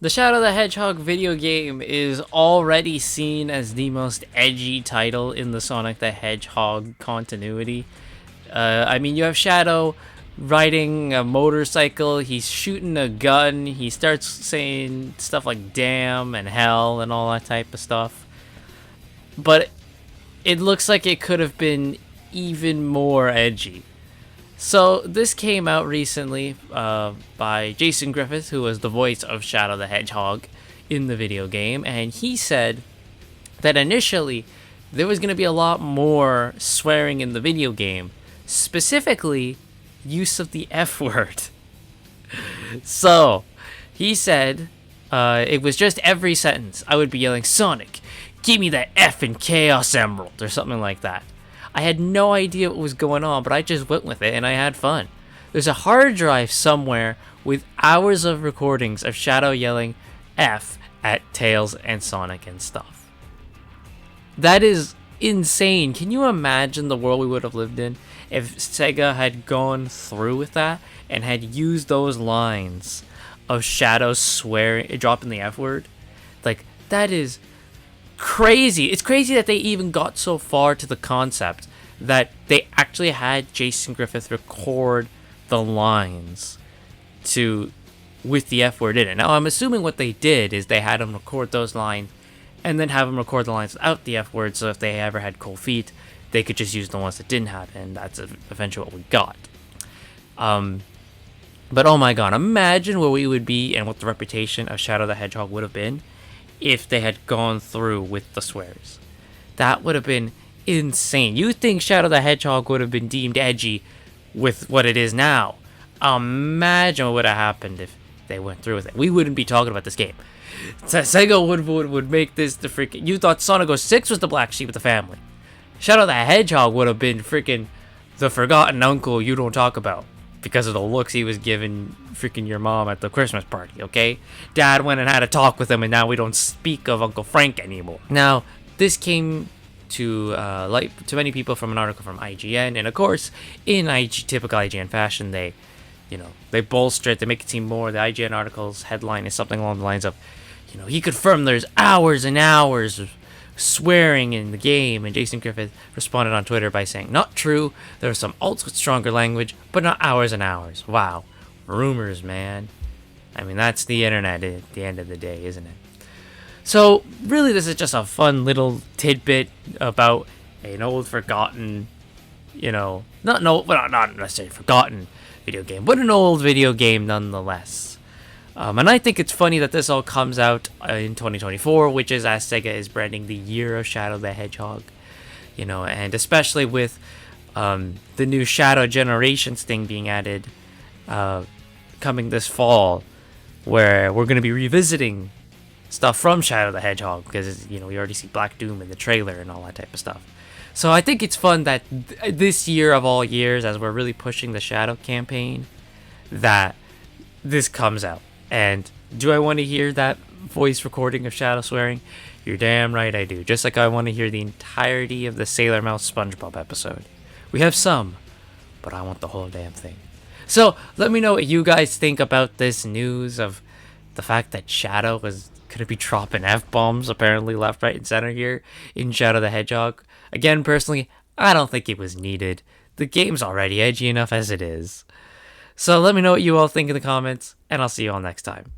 The Shadow the Hedgehog video game is already seen as the most edgy title in the Sonic the Hedgehog continuity. I mean, you have Shadow riding a motorcycle, he's shooting a gun, he starts saying stuff like damn and hell and all that type of stuff. But it looks like it could have been even more edgy. So this came out recently by Jason Griffith, who was the voice of Shadow the Hedgehog in the video game, and he said that initially there was going to be a lot more swearing in the video game, specifically use of the F word. So he said it was just every sentence I would be yelling, Sonic, give me that F in Chaos Emerald, or something like that. I had no idea what was going on, but I just went with it and I had fun. There's a hard drive somewhere with hours of recordings of Shadow yelling F at Tails and Sonic and stuff. That is insane. Can you imagine the world we would have lived in if Sega had gone through with that and had used those lines of Shadow swearing, dropping the F word? Like, that is crazy. It's crazy that they even got so far to the concept that they actually had Jason Griffith record the lines with the F word in it. Now, I'm assuming what they did is they had him record those lines and then have him record the lines without the F word, so if they ever had cold feet, they could just use the ones that didn't have it, and that's eventually what we got. But oh my god, imagine where we would be and what the reputation of Shadow the Hedgehog would have been if they had gone through with the swears. That would have been insane. You think Shadow the Hedgehog would have been deemed edgy with what it is now? Imagine what would have happened if they went through with it. We wouldn't be talking about this game. Sega would make this the freaking... You thought Sonic 06 was the black sheep of the family. Shadow the Hedgehog would have been freaking the forgotten uncle you don't talk about because of the looks he was giving freaking your mom at the Christmas party, okay? Dad went and had a talk with him, and now we don't speak of Uncle Frank anymore. Now, this came to many people from an article from IGN, and of course, in typical IGN fashion, they bolster it, they make it seem more. The IGN article's headline is something along the lines of, he confirmed there's hours and hours of swearing in the game, and Jason Griffith responded on Twitter by saying, not true, there are some alts with stronger language, but not hours and hours. Wow. Rumors, man. I mean, that's the internet at the end of the day, isn't it? So, really, this is just a fun little tidbit about an old forgotten, not necessarily forgotten video game, but an old video game nonetheless. And I think it's funny that this all comes out in 2024, which is as Sega is branding the year of Shadow the Hedgehog, and especially with the new Shadow Generations thing being added coming this fall, where we're going to be revisiting stuff from Shadow the Hedgehog, because we already see Black Doom in the trailer and all that type of stuff. So I think it's fun that this year of all years, as we're really pushing the Shadow campaign, that this comes out. And do I want to hear that voice recording of Shadow swearing? You're damn right I do. Just like I want to hear the entirety of the Sailor Mouse SpongeBob episode. We have some, but I want the whole damn thing. So let me know what you guys think about this news of the fact that Shadow was going to be dropping F-bombs apparently left, right, and center here in Shadow the Hedgehog. Again, personally, I don't think it was needed. The game's already edgy enough as it is. So let me know what you all think in the comments, and I'll see you all next time.